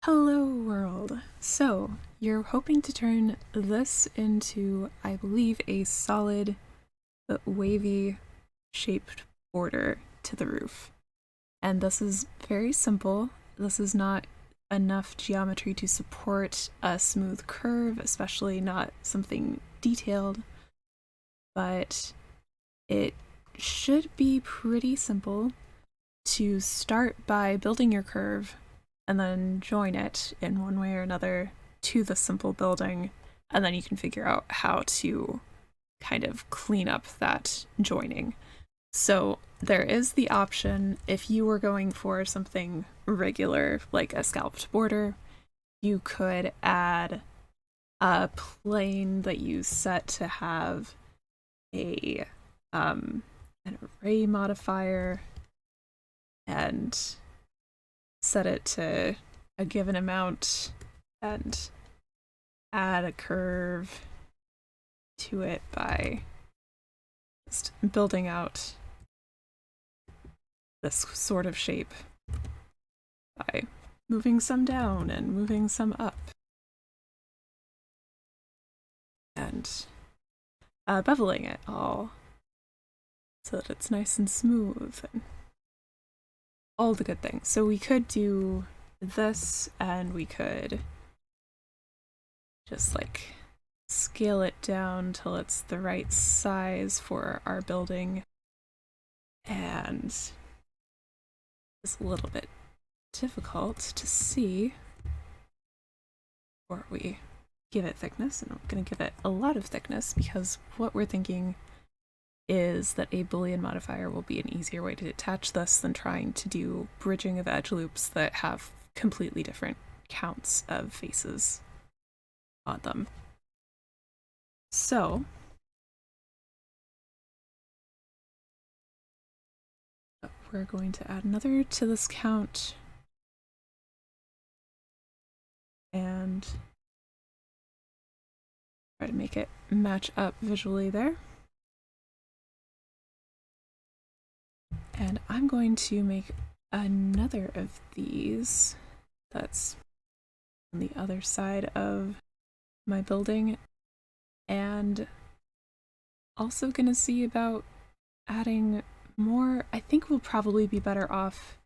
Hello world! So, you're hoping to turn this into, I believe, a solid but wavy shaped border to the roof. And this is very simple. This is not enough geometry to support a smooth curve, especially not something detailed, but it should be pretty simple to start by building your curve and then join it in one way or another to the simple building, and then you can figure out how to kind of clean up that joining. So there is the option, if you were going for something regular like a scalloped border, you could add a plane that you set to have an array modifier and set it to a given amount and add a curve to it by just building out this sort of shape by moving some down and moving some up and beveling it all so that it's nice and smooth and all the good things. So we could do this, and we could just like scale it down till it's the right size for our building. And it's a little bit difficult to see, or we give it thickness, and I'm going to give it a lot of thickness because what we're thinking is that a Boolean modifier will be an easier way to attach this than trying to do bridging of edge loops that have completely different counts of faces on them. So we're going to add another to this count and try to make it match up visually there. And I'm going to make another of these that's on the other side of my building, and also gonna see about adding more. I think we'll probably be better off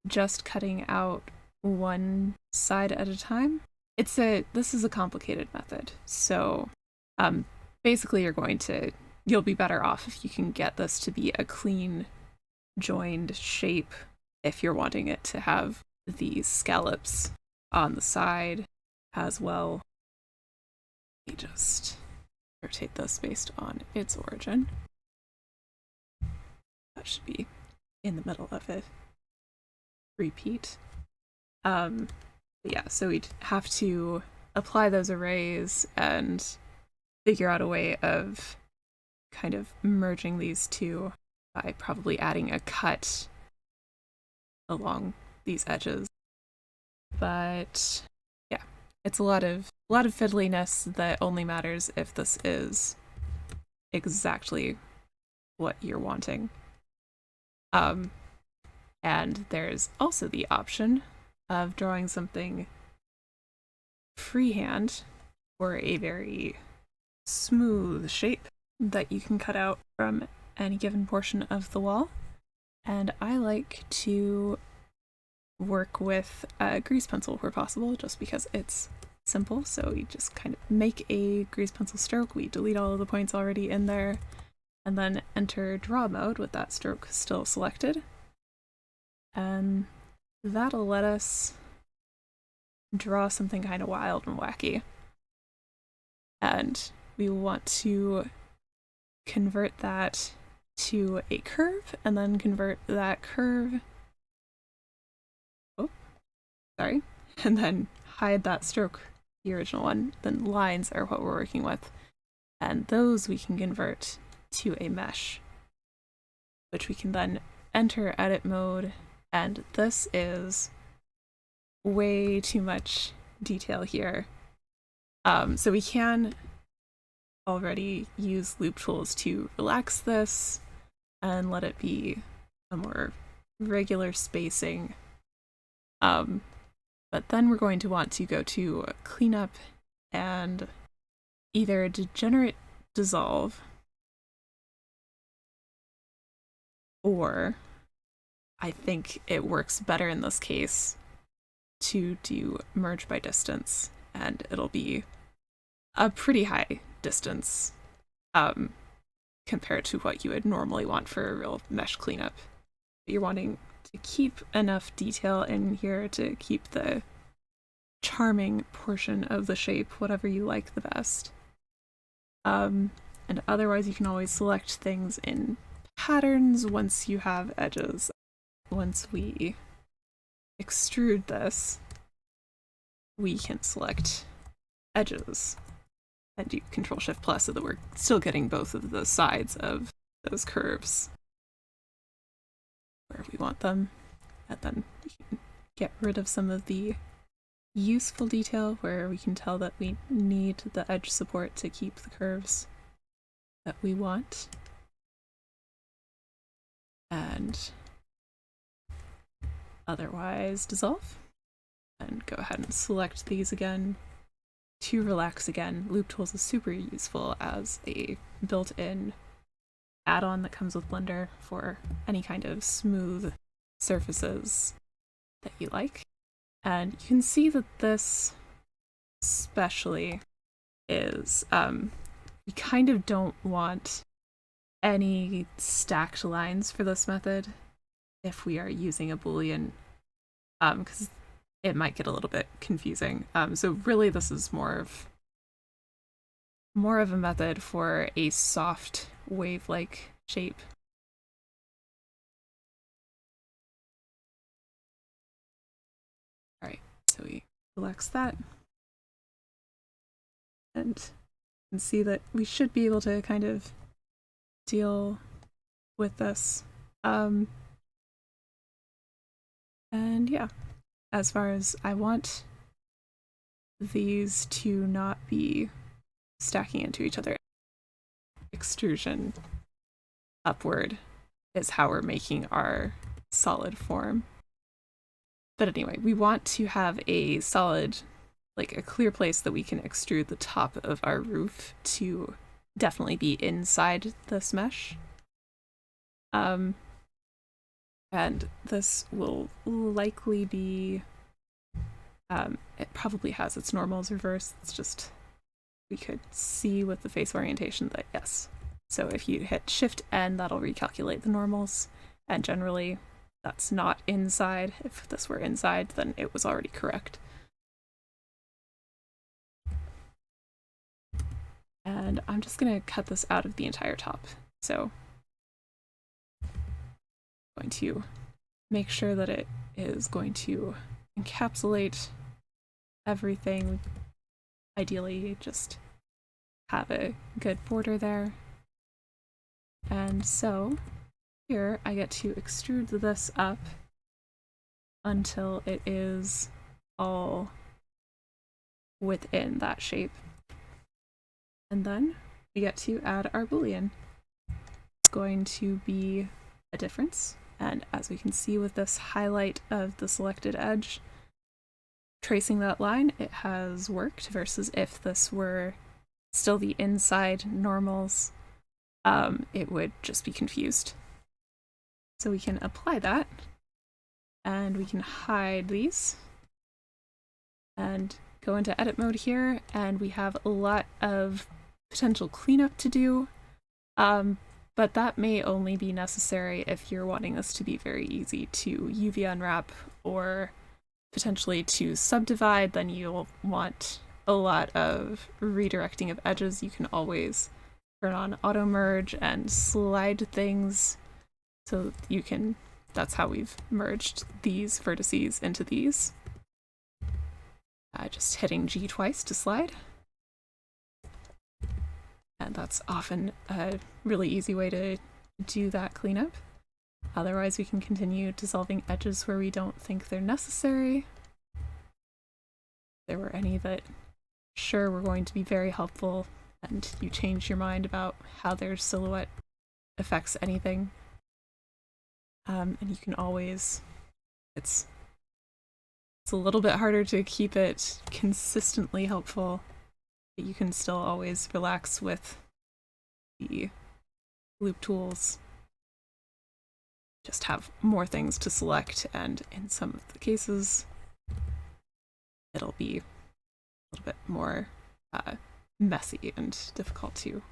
just cutting out one side at a time. This is a complicated method, so basically you'll be better off if you can get this to be a clean joined shape if you're wanting it to have these scallops on the side as well. Let me just rotate this based on its origin. That should be in the middle of it. Repeat. Yeah, so we'd have to apply those arrays and figure out a way of kind of merging these two by probably adding a cut along these edges. But yeah, it's a lot of fiddliness that only matters if this is exactly what you're wanting. And there's also the option of drawing something freehand for a very smooth shape that you can cut out from any given portion of the wall. And I like to work with a grease pencil where possible, just because it's simple. So you just kind of make a grease pencil stroke, we delete all of the points already in there, and then enter draw mode with that stroke still selected. And that'll let us draw something kind of wild and wacky. And we want to convert that to a curve, and then convert that curve, and then hide that stroke, the original one. Then lines are what we're working with, and those we can convert to a mesh, which we can then enter edit mode, and this is way too much detail here. So we can already use loop tools to relax this and let it be a more regular spacing. But then we're going to want to go to cleanup and either degenerate dissolve, or I think it works better in this case to do merge by distance, and it'll be a pretty high distance compared to what you would normally want for a real mesh cleanup. You're wanting to keep enough detail in here to keep the charming portion of the shape whatever you like the best. And otherwise you can always select things in patterns once you have edges. Once we extrude this, we can select edges and do Control-Shift+ so that we're still getting both of the sides of those curves where we want them. And then we can get rid of some of the useful detail where we can tell that we need the edge support to keep the curves that we want. And otherwise dissolve. And go ahead and select these again. To relax again, Loop Tools is super useful as a built-in add-on that comes with Blender for any kind of smooth surfaces that you like. And you can see that this especially is, we kind of don't want any stacked lines for this method if we are using a Boolean, because it might get a little bit confusing. So really this is more of a method for a soft wave-like shape. Alright, so we relax that. And you can see that we should be able to kind of deal with this. And yeah, as far as I want these to not be stacking into each other. Extrusion upward is how we're making our solid form. But anyway, we want to have a solid, like a clear place that we can extrude the top of our roof to definitely be inside this mesh. And this will likely be, it probably has its normals reversed. It's just, we could see with the face orientation that yes. So if you hit Shift-N, that'll recalculate the normals. And generally, that's not inside. If this were inside, then it was already correct. And I'm just going to cut this out of the entire top. So I'm going to make sure that it is going to encapsulate everything. Ideally, just have a good border there. And so here I get to extrude this up until it is all within that shape. And then we get to add our Boolean. It's going to be a difference. And as we can see with this highlight of the selected edge, tracing that line, it has worked, versus if this were still the inside normals, it would just be confused. So we can apply that, and we can hide these, and go into edit mode here, and we have a lot of potential cleanup to do, but that may only be necessary if you're wanting this to be very easy to UV unwrap or potentially to subdivide. Then you'll want a lot of redirecting of edges. You can always turn on auto merge and slide things so you can, that's how we've merged these vertices into these. Just hitting G twice to slide. And that's often a really easy way to do that cleanup. Otherwise, we can continue dissolving edges where we don't think they're necessary. If there were any that sure were going to be very helpful and you change your mind about how their silhouette affects anything. And you can always, it's It's a little bit harder to keep it consistently helpful, but you can still always relax with the loop tools. Just have more things to select, and in some of the cases, it'll be a little bit more messy and difficult to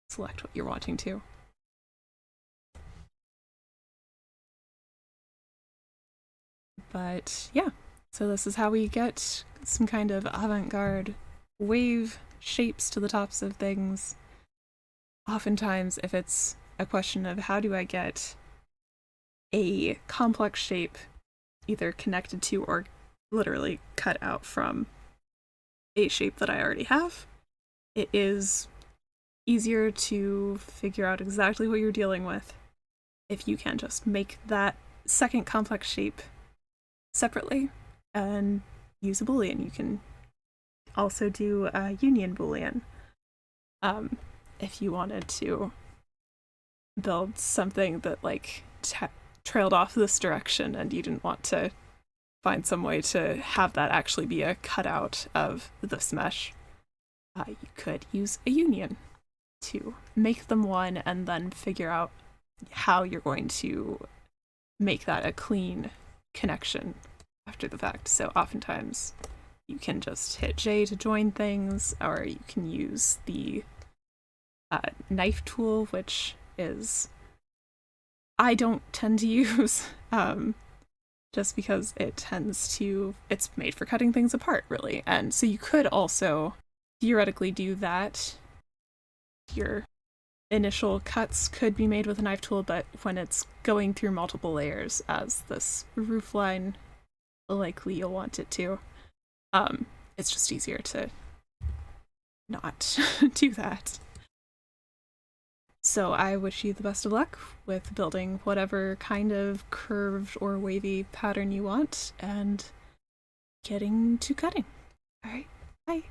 select what you're wanting to. But yeah, so this is how we get some kind of avant-garde wave shapes to the tops of things. Oftentimes, if it's a question of how do I get a complex shape either connected to or literally cut out from a shape that I already have, it is easier to figure out exactly what you're dealing with if you can just make that second complex shape separately and use a Boolean. You can also do a union Boolean if you wanted to build something that like trailed off this direction and you didn't want to find some way to have that actually be a cutout of this mesh. You could use a union to make them one and then figure out how you're going to make that a clean connection after the fact. So oftentimes you can just hit J to join things, or you can use the knife tool, which is I don't tend to use just because it's made for cutting things apart, really. And so you could also theoretically do that. Your initial cuts could be made with a knife tool, but when it's going through multiple layers, as this roofline likely you'll want it to, it's just easier to not do that. So I wish you the best of luck with building whatever kind of curved or wavy pattern you want and getting to cutting. All right, bye.